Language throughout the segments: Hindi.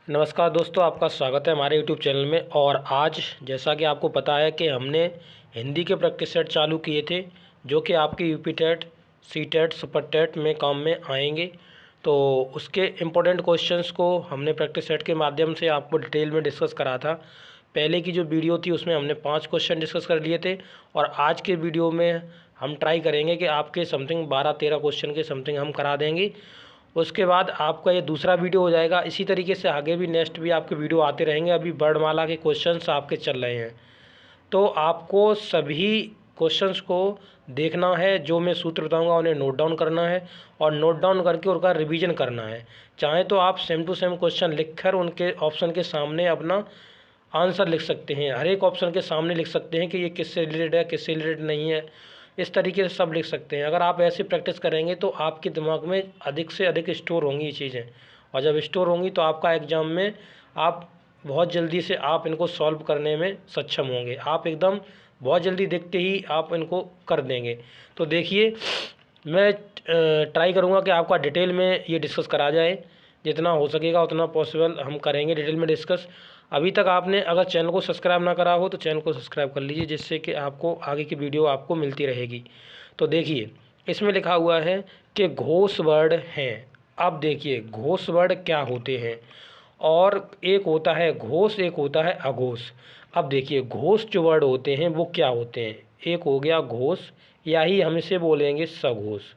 नमस्कार दोस्तों, आपका स्वागत है हमारे YouTube चैनल में। और आज जैसा कि आपको पता है कि हमने हिंदी के प्रैक्टिस सेट चालू किए थे जो कि आपके UP TET, C TET, super TET में काम में आएंगे। तो उसके इम्पोर्टेंट क्वेश्चंस को हमने प्रैक्टिस सेट के माध्यम से आपको डिटेल में डिस्कस करा था। पहले की जो वीडियो थी उसमें हमने 5 क्वेश्चन डिस्कस कर लिए थे और आज के वीडियो में हम ट्राई करेंगे कि आपके समथिंग 12-13 क्वेश्चन के समथिंग हम करा देंगे। उसके बाद आपका ये दूसरा वीडियो हो जाएगा। इसी तरीके से आगे भी नेक्स्ट भी आपके वीडियो आते रहेंगे। अभी वर्णमाला के क्वेश्चंस आपके चल रहे हैं, तो आपको सभी क्वेश्चंस को देखना है। जो मैं सूत्र बताऊंगा उन्हें नोट डाउन करना है और नोट डाउन करके उनका रिवीजन करना है। चाहे तो आप सेम टू सेम क्वेश्चन लिखकर उनके ऑप्शन के सामने अपना आंसर लिख सकते हैं। हर एक ऑप्शन के सामने लिख सकते हैं कि ये किससे रिलेटेड है, किससे रिलेटेड नहीं है। इस तरीके से सब लिख सकते हैं। अगर आप ऐसे प्रैक्टिस करेंगे तो आपके दिमाग में अधिक से अधिक स्टोर होंगी ये चीज़ें, और जब स्टोर होंगी तो आपका एग्ज़ाम में आप बहुत जल्दी से आप इनको सॉल्व करने में सक्षम होंगे। आप एकदम बहुत जल्दी देखते ही आप इनको कर देंगे। तो देखिए, मैं ट्राई करूँगा कि आपका डिटेल में ये डिस्कस करा जाए। जितना हो सकेगा उतना पॉसिबल हम करेंगे डिटेल में डिस्कस। अभी तक आपने अगर चैनल को सब्सक्राइब ना करा हो तो चैनल को सब्सक्राइब कर लीजिए, जिससे कि आपको आगे की वीडियो आपको मिलती रहेगी। तो देखिए, इसमें लिखा हुआ है कि घोष वर्ड हैं। अब देखिए घोष वर्ड क्या होते हैं, और एक होता है घोष, एक होता है अघोष। अब देखिए घोष जो वर्ड होते हैं वो क्या होते हैं। एक हो गया घोष, या ही हम इसे बोलेंगे सघोष।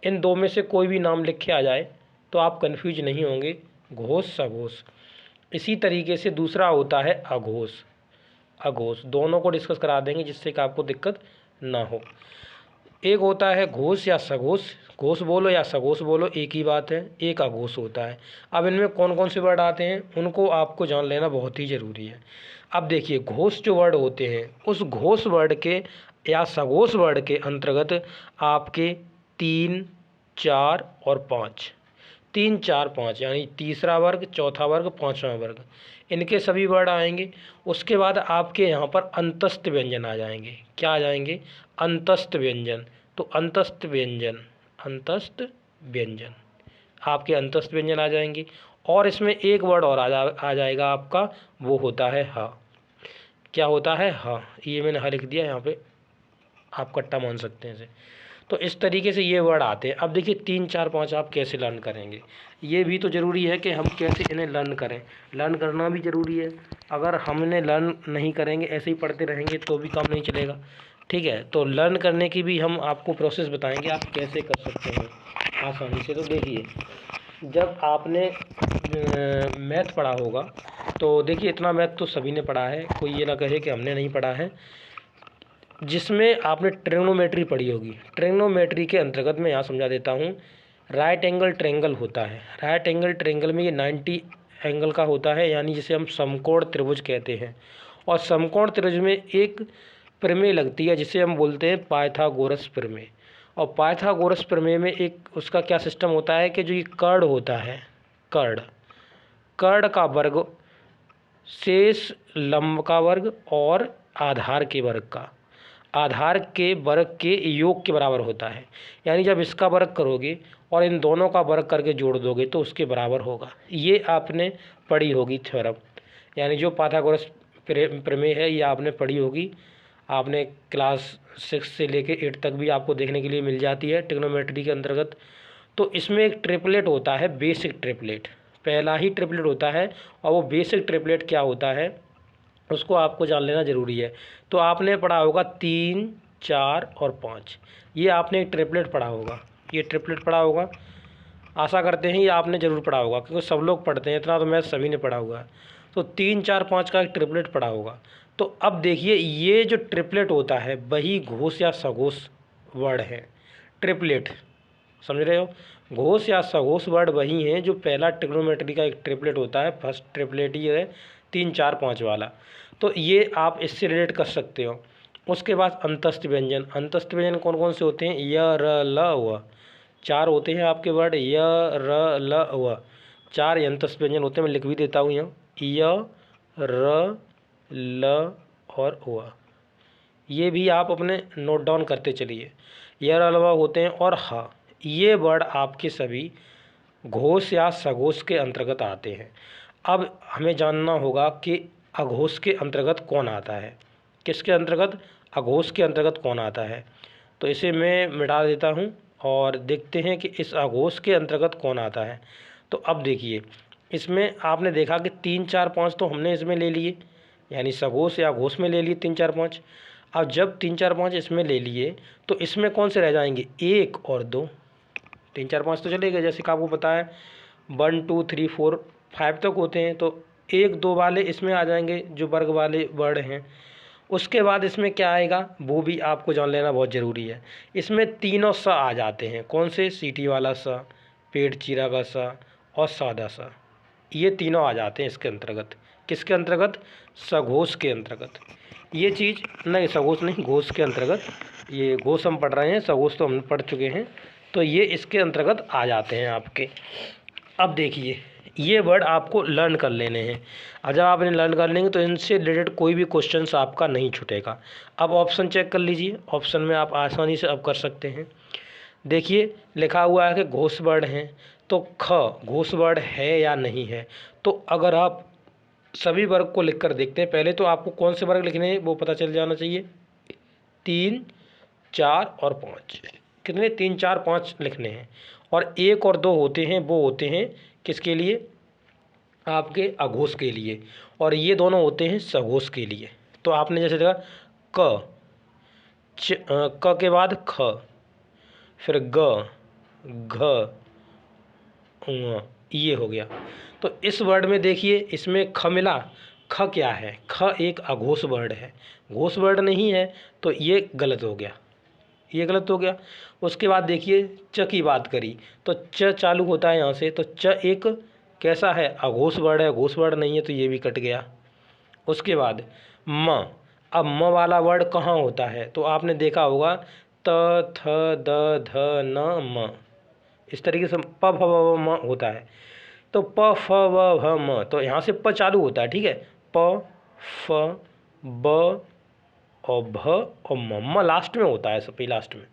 इन दो में से कोई भी नाम लिख के आ जाए तो आप कन्फ्यूज नहीं होंगे, घोष सघोष। इसी तरीके से दूसरा होता है अघोष। अघोष दोनों को डिस्कस करा देंगे जिससे कि आपको दिक्कत ना हो। एक होता है घोष या सघोष, घोष बोलो या सघोष बोलो एक ही बात है। एक अघोष होता है। अब इनमें कौन कौन से वर्ड आते हैं उनको आपको जान लेना बहुत ही ज़रूरी है। अब देखिए घोष जो वर्ड होते हैं उस घोष वर्ड के या सघोष वर्ड के अंतर्गत आपके 3, 4 और 5, 3, 4, 5 यानी तीसरा वर्ग, चौथा वर्ग, पाँचवा वर्ग, इनके सभी वर्ड आएंगे। उसके बाद आपके यहाँ पर अंतस्थ व्यंजन आ जाएंगे। क्या आ जाएंगे? अंतस्थ व्यंजन। तो अंतस्थ व्यंजन, अंतस्थ व्यंजन, आपके अंतस्थ व्यंजन आ जाएंगे। और इसमें एक वर्ड और आ जाएगा आपका, वो होता है ह। क्या होता है? ह। ये मैंने ह लिख दिया यहाँ पे, आप कट्टा मान सकते हैं इसे। तो इस तरीके से ये वर्ड आते हैं। अब देखिए 3, 4, 5 आप कैसे लर्न करेंगे, ये भी तो ज़रूरी है कि हम कैसे इन्हें लर्न करें। लर्न करना भी ज़रूरी है। अगर हम इन्हें लर्न नहीं करेंगे, ऐसे ही पढ़ते रहेंगे तो भी काम नहीं चलेगा। ठीक है, तो लर्न करने की भी हम आपको प्रोसेस बताएंगे आप कैसे कर सकते हैं आसानी से। तो देखिए, जब आपने मैथ पढ़ा होगा तो देखिए इतना मैथ तो सभी ने पढ़ा है, कोई ये ना कहे कि हमने नहीं पढ़ा है। जिसमें आपने ट्रिग्नोमेट्री पढ़ी होगी। ट्रिग्नोमेट्री के अंतर्गत मैं यहाँ समझा देता हूँ। राइट एंगल ट्रायंगल होता है। राइट एंगल ट्रायंगल में ये 90 एंगल का होता है, यानी जिसे हम समकोण त्रिभुज कहते हैं। और समकोण त्रिभुज में एक प्रमेय लगती है जिसे हम बोलते हैं पाइथागोरस प्रमेय। और पाइथागोरस प्रमेय में एक उसका क्या सिस्टम होता है कि जो ये कर्ण होता है, कर्ण, कर्ण का वर्ग शेष लंब का वर्ग और आधार के वर्ग का, आधार के वर्ग के योग के बराबर होता है। यानी जब इसका वर्ग करोगे और इन दोनों का वर्ग करके जोड़ दोगे तो उसके बराबर होगा। ये आपने पढ़ी होगी थ्योरम, यानी जो पाइथागोरस प्रमेय है ये आपने पढ़ी होगी। आपने क्लास 6 से लेके 8 तक भी आपको देखने के लिए मिल जाती है ट्रिग्नोमेट्री के अंतर्गत। तो इसमें एक ट्रिपलेट होता है, बेसिक ट्रिपलेट, पहला ही ट्रिपलेट होता है। और वो बेसिक ट्रिपलेट क्या होता है उसको आपको जान लेना ज़रूरी है। तो आपने पढ़ा होगा 3, 4 और 5, ये आपने एक ट्रिपलेट पढ़ा होगा। ये ट्रिपलेट पढ़ा होगा, आशा करते हैं ये आपने ज़रूर पढ़ा होगा, क्योंकि सब लोग पढ़ते हैं, इतना तो मैं सभी ने पढ़ा हुआ है। तो 3, 4, 5 का एक ट्रिपलेट पढ़ा होगा। तो अब देखिए ये जो ट्रिपलेट होता है वही घोष या सघोष वर्ड है। ट्रिपलेट, समझ रहे हो? घोष या सघोष वर्ड वही हैं जो पहला ट्रिग्नोमेट्री का एक ट्रिपलेट होता है। फर्स्ट ट्रिपलेट ही है 3, 4, 5 वाला। तो ये आप इससे रिलेट कर सकते हो। उसके बाद अंतस्थ व्यंजन। अंतस्थ व्यंजन कौन कौन से होते हैं? य, र, ल, व, 4 होते हैं आपके वर्ड। य, र, ल, व, 4 अंतस्थ व्यंजन होते हैं। मैं लिख भी देता हूँ यहाँ, य, र, ल और व। ये भी आप अपने नोट डाउन करते चलिए। य, र, ल, व होते हैं। और ह, ये वर्ड आपके सभी घोष या सघोष के अंतर्गत आते हैं। अब हमें जानना होगा कि अघोष के अंतर्गत कौन आता है। किसके अंतर्गत? अघोष के अंतर्गत कौन आता है। तो इसे मैं मिटा देता हूँ और देखते हैं कि इस अघोष के अंतर्गत कौन आता है। तो अब देखिए, इसमें आपने देखा कि 3, 4, 5 तो हमने इसमें ले लिए, यानी सघोष या घोष में ले लिए 3, 4, 5। अब जब 3, 4, 5 इसमें ले लिए तो इसमें कौन से रह जाएंगे? 1 और 2। 3, 4, 5 तो चले गए, जैसे कि आपको पता है 1, 2, 3, 4, 5 तक होते हैं। तो 1, 2 वाले इसमें आ जाएंगे जो वर्ग वाले वर्ड हैं। उसके बाद इसमें क्या आएगा वो भी आपको जान लेना बहुत ज़रूरी है। इसमें तीनों स आ जाते हैं। कौन से? सीटी वाला स, पेट चीरा का स और सादा सा, ये तीनों आ जाते हैं इसके अंतर्गत। किसके अंतर्गत? सघोष के अंतर्गत। ये चीज़ नहीं, सघोष नहीं, घोष के अंतर्गत। ये घोष हम पढ़ रहे हैं, सघोष तो हम पढ़ चुके हैं। तो ये इसके अंतर्गत आ जाते हैं आपके। अब देखिए, ये वर्ड आपको लर्न कर लेने हैं। और जब आप इन्हें लर्न कर लेंगे तो इनसे रिलेटेड कोई भी क्वेश्चन आपका नहीं छूटेगा। अब ऑप्शन चेक कर लीजिए, ऑप्शन में आप आसानी से अब कर सकते हैं। देखिए लिखा हुआ है कि घोष वर्ड हैं, तो ख घोष वर्ड है या नहीं है। तो अगर आप सभी वर्ग को लिखकर देखते हैं, पहले तो आपको कौन से वर्ग लिखने हैं वो पता चल जाना चाहिए। 3, 4 और 5, कितने? 3, 4, 5 लिखने हैं। और 1 और 2 होते हैं, वो होते हैं किसके लिए? आपके अघोष के लिए। और ये दोनों होते हैं सघोष के लिए। तो आपने जैसे देखा क, क के बाद ख, फिर ग, घ, ङ, ये हो गया। तो इस वर्ड में देखिए, इसमें ख मिला। ख क्या है? ख एक अघोष वर्ड है, घोष वर्ड नहीं है। तो ये गलत हो गया, ये गलत हो गया। उसके बाद देखिए च की बात करी तो च चालू होता है यहाँ से, तो च एक कैसा है? अघोष वर्ड है, घोष वर्ड नहीं है, तो ये भी कट गया। उसके बाद म, अब म वाला वर्ड कहाँ होता है? तो आपने देखा होगा त, थ, द, ध, न, म, इस तरीके से प, फ, व, म होता है। तो प, फ, व, भ, म, तो यहाँ से प चालू होता है, ठीक है। प, फ, ब और भ और म लास्ट में होता है, सबसे लास्ट में।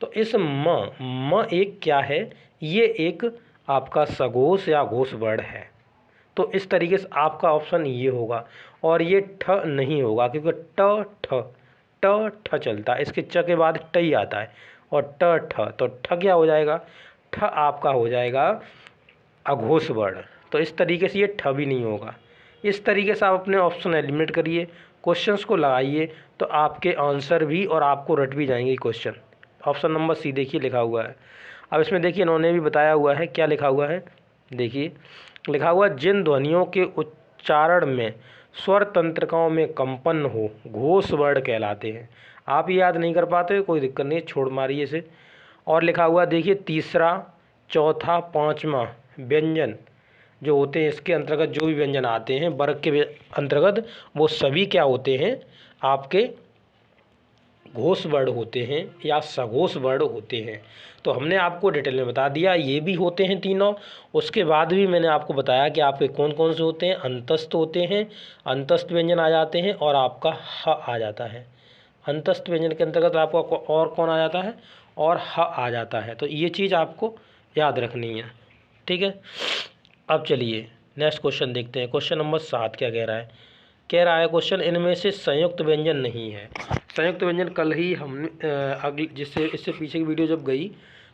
तो इस म एक क्या है? ये एक आपका सघोष या घोष वर्ड है। तो इस तरीके से आपका ऑप्शन ये होगा। और ये ठ नहीं होगा, क्योंकि ट चलता है, इसके च के बाद ट ही आता है। और ठ, तो ठ क्या हो जाएगा? ठ आपका हो जाएगा अघोष वर्ड। तो इस तरीके से ये ठ भी नहीं होगा। इस तरीके से आप अपने ऑप्शन एलिमिनेट करिए, क्वेश्चंस को लगाइए, तो आपके आंसर भी और आपको रट भी जाएंगे क्वेश्चन। ऑप्शन नंबर सी देखिए लिखा हुआ है। अब इसमें देखिए इन्होंने भी बताया हुआ है, क्या लिखा हुआ है देखिए। लिखा हुआ है जिन ध्वनियों के उच्चारण में स्वर तंत्रिकाओं में कंपन हो घोष वर्ण कहलाते हैं। आप याद नहीं कर पाते कोई दिक्कत नहीं, छोड़ मारिए इसे। और लिखा हुआ देखिए तीसरा, चौथा, पाँचवा व्यंजन जो होते हैं इसके अंतर्गत, जो भी व्यंजन आते हैं वर्ग के अंतर्गत, वो सभी क्या होते हैं? आपके घोष वर्ण होते हैं या सघोष वर्ण होते हैं। तो हमने आपको डिटेल में बता दिया, ये भी होते हैं तीनों। उसके बाद भी मैंने आपको बताया कि आपके कौन कौन से होते हैं। अंतस्थ होते हैं, अंतस्थ व्यंजन आ जाते हैं, और आपका ह आ जाता है। अंतस्थ व्यंजन के अंतर्गत आपका और कौन आ जाता है? और ह आ जाता है। तो ये चीज़ आपको याद रखनी है, ठीक है। अब चलिए नेक्स्ट क्वेश्चन देखते हैं। क्वेश्चन नंबर 7 क्या कह रहा है? कह रहा है क्वेश्चन, इनमें से संयुक्त व्यंजन नहीं है। संयुक्त व्यंजन कल ही हमने अगली जिससे इससे पीछे की वीडियो जब गई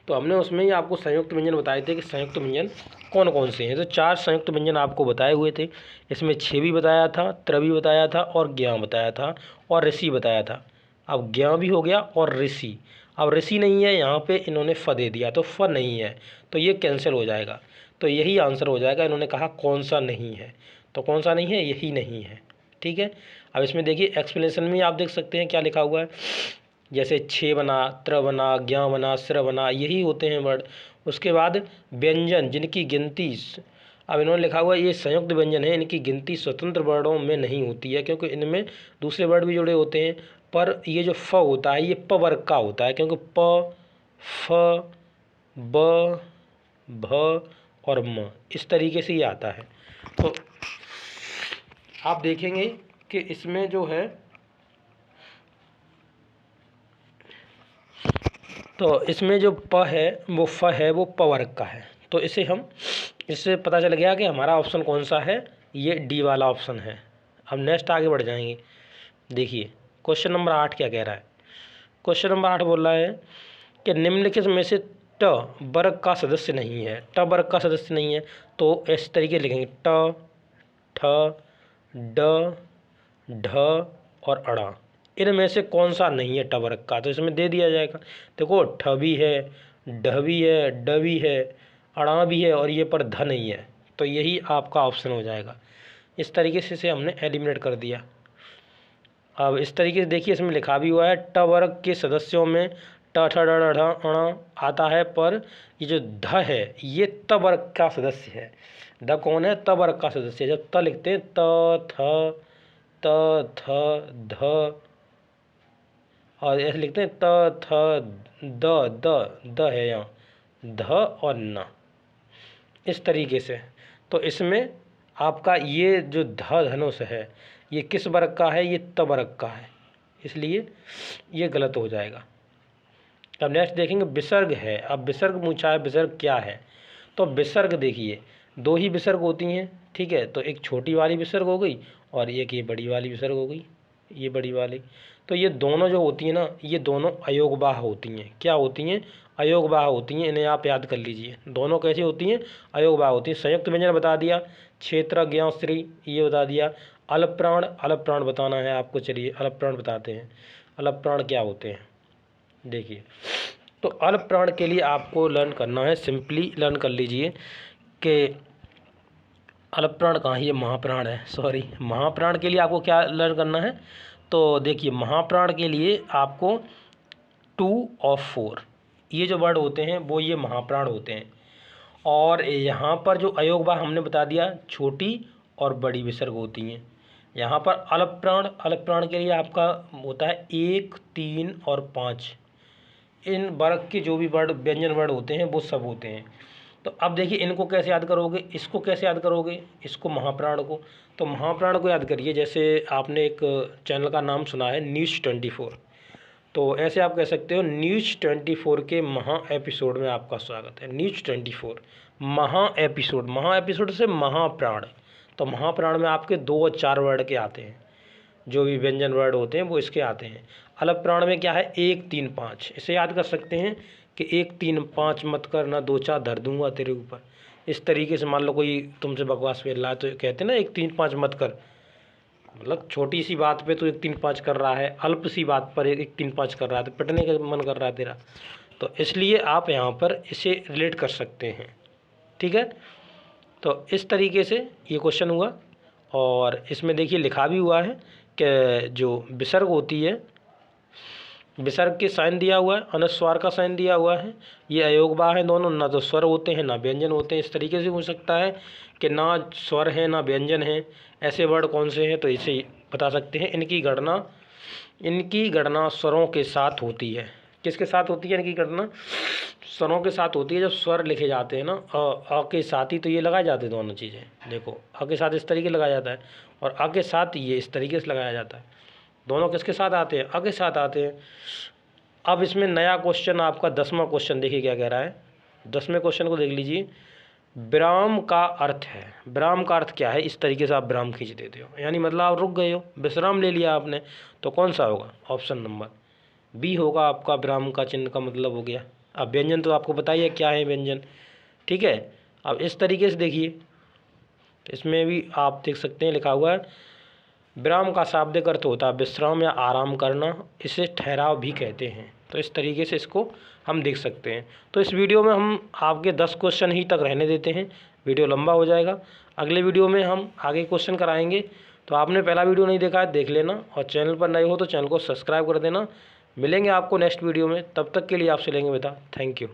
तो हमने उसमें ही आपको संयुक्त व्यंजन बताए थे कि संयुक्त व्यंजन कौन कौन से हैं। तो 4 संयुक्त व्यंजन आपको बताए हुए थे। इसमें 6 भी बताया था, त्र भी बताया था, और ज्ञ बताया था, और ऋषि बताया था। अब ज्ञ भी हो गया और ऋषि। अब ऋषि नहीं है, यहाँ पे इन्होंने फ दे दिया, तो फ नहीं है, तो ये कैंसिल हो जाएगा। तो यही आंसर हो जाएगा। इन्होंने कहा कौन सा नहीं है, तो कौन सा नहीं है? यही नहीं है, ठीक है। अब इसमें देखिए एक्सप्लेनेशन में आप देख सकते हैं क्या लिखा हुआ है। जैसे छे बना, त्र बना, ज्ञ बना, स्र बना, यही होते हैं वर्ड। उसके बाद व्यंजन जिनकी गिनती, अब इन्होंने लिखा हुआ है ये संयुक्त व्यंजन है, इनकी गिनती स्वतंत्र वर्डों में नहीं होती है, क्योंकि इनमें दूसरे वर्ड भी जुड़े होते हैं। पर ये जो फ होता है ये प वर्ग का होता है, क्योंकि प, फ, ब, भ और म इस तरीके से ये आता है। तो आप देखेंगे कि इसमें जो है, तो इसमें जो प है वो फ है, वो प वर्ग का है। तो इसे हम इससे पता चल गया कि हमारा ऑप्शन कौन सा है, ये डी वाला ऑप्शन है। अब नेक्स्ट आगे बढ़ जाएंगे। देखिए क्वेश्चन नंबर 8 क्या कह रहा है। क्वेश्चन नंबर 8 बोल रहा है कि निम्नलिखित में से ट वर्ग का सदस्य नहीं है। ट वर्ग का सदस्य नहीं है तो इस तरीके लिखेंगे ट, ठ, ड, ढ और अड़ा। इनमें से कौन सा नहीं है ट वर्ग का, तो इसमें दे दिया जाएगा। देखो ठ भी है, ढ भी है, ड भी है, अड़ा भी है और ये पर ध नहीं है, तो यही आपका ऑप्शन हो जाएगा। इस तरीके से इसे हमने एलिमिनेट कर दिया। अब इस तरीके से देखिए इसमें लिखा भी हुआ है ट वर्ग के सदस्यों में ट, ठ, ड, ढ, अण आता है, पर ये जो ध है ये त वर्ग का सदस्य है। ध कौन है? त वर्ग का सदस्य है। जब त लिखते हैं त, थ, त, थ, ध और ऐसे लिखते हैं त, थ, द है यहाँ, ध और न, इस तरीके से। तो इसमें आपका ये जो धनुष है ये किस वर्ग का है? ये त वर्ग का है, इसलिए ये गलत हो जाएगा। अब नेक्स्ट देखेंगे विसर्ग है। अब विसर्ग पूछा है, विसर्ग क्या है? तो विसर्ग देखिए दो ही विसर्ग होती हैं, ठीक है। तो एक छोटी वाली विसर्ग हो गई और एक ये बड़ी वाली विसर्ग हो गई, ये बड़ी वाली। तो ये दोनों जो होती हैं ना, ये दोनों अयोगवाह होती हैं। क्या होती हैं? अयोगवाह होती हैं। इन्हें आप याद कर लीजिए। दोनों कैसी होती हैं? अयोगवाह होती हैं। संयुक्त व्यंजन बता दिया, क्षेत्र, ज्ञ, श्री ये बता दिया। अलप्राण, अलप्राण बताना है आपको। चलिए अलप्राण बताते हैं। अलप्राण क्या होते हैं देखिए। तो अलप्राण के लिए आपको लर्न करना है, सिंपली लर्न कर लीजिए कि अलप्राण कहाँ है? ये महाप्राण है, सॉरी। महाप्राण के लिए आपको क्या लर्न करना है? तो देखिए महाप्राण के लिए आपको 2 और 4 ये जो वर्ड होते हैं वो ये महाप्राण होते हैं। और यहाँ पर जो अयोगवाह हमने बता दिया, छोटी और बड़ी विसर्ग होती हैं। यहाँ पर अलप्राण, अलप्राण के लिए आपका होता है 1, 3 और 5। इन वर्ग के जो भी वर्ड व्यंजन वर्ड होते हैं वो सब होते हैं। तो अब देखिए इनको कैसे याद करोगे, इसको कैसे याद करोगे, इसको महाप्राण को। तो महाप्राण को याद करिए, जैसे आपने एक चैनल का नाम सुना है न्यूज़ 24, तो ऐसे आप कह सकते हो न्यूज़ 24 के महा एपिसोड में आपका स्वागत है। न्यूज़ 24 महा एपिसोड, महा एपिसोड से महाप्राण। तो महाप्राण में आपके 2 और 4 वर्ड के आते हैं, जो भी व्यंजन वर्ड होते हैं वो इसके आते हैं। अलप्राण में क्या है? 1, 3, 5। इसे याद कर सकते हैं कि 1, 3, 5 मत कर, ना 2, 4 धर दूंगा तेरे ऊपर। इस तरीके से मान लो कोई तुमसे बकवास फेल रहा है तो कहते हैं ना 1, 3, 5 मत कर, मतलब छोटी सी बात पे तो 1, 3, 5 कर रहा है, अल्प सी बात पर 1, 3, 5 कर रहा है, तो पिटने का मन कर रहा है तेरा। तो इसलिए आप यहाँ पर इसे रिलेट कर सकते हैं, ठीक है। तो इस तरीके से ये क्वेश्चन हुआ। और इसमें देखिए लिखा भी हुआ है कि जो विसर्ग होती है, विसर्ग के साइन दिया हुआ है, अनुस्वार का साइन दिया हुआ है। ये अयोगवाह है दोनों, ना तो स्वर होते हैं ना व्यंजन होते हैं। इस तरीके से हो सकता है कि ना स्वर है ना व्यंजन है। ऐसे वर्ड कौन से हैं? तो इसे बता सकते हैं। इनकी गणना स्वरों के साथ होती है। किसके साथ होती है इनकी गणना? स्वरों के साथ होती है। जब स्वर लिखे जाते हैं ना अ के साथ ही तो ये लगाए जाते हैं दोनों चीज़ें। देखो अ के साथ इस तरीके लगाया जाता है और अ के साथ ये इस तरीके से लगाया जाता है। दोनों किसके साथ आते हैं? अ के साथ आते हैं। अब इसमें नया क्वेश्चन आपका 10वां क्वेश्चन देखिए क्या कह रहा है। 10वें क्वेश्चन को देख लीजिए। विराम का अर्थ है। विराम का अर्थ क्या है? इस तरीके से आप विराम खींच देते हो, यानी मतलब आप रुक गए हो, विश्राम ले लिया आपने। तो कौन सा होगा? ऑप्शन नंबर बी होगा आपका। विराम का चिन्ह का मतलब हो गया। अब व्यंजन तो आपको बताइए क्या है व्यंजन, ठीक है। अब इस तरीके से देखिए, इसमें भी आप देख सकते हैं लिखा हुआ है विराम का शाब्दिक अर्थ होता है विश्राम या आराम करना। इसे ठहराव भी कहते हैं। तो इस तरीके से इसको हम देख सकते हैं। तो इस वीडियो में हम आपके 10 क्वेश्चन ही तक रहने देते हैं, वीडियो लंबा हो जाएगा। अगले वीडियो में हम आगे क्वेश्चन कराएंगे। तो आपने पहला वीडियो नहीं देखा है, देख लेना, और चैनल पर नए हो तो चैनल को सब्सक्राइब कर देना। मिलेंगे आपको नेक्स्ट वीडियो में, तब तक के लिए आपसे लेंगे विदा। Thank you.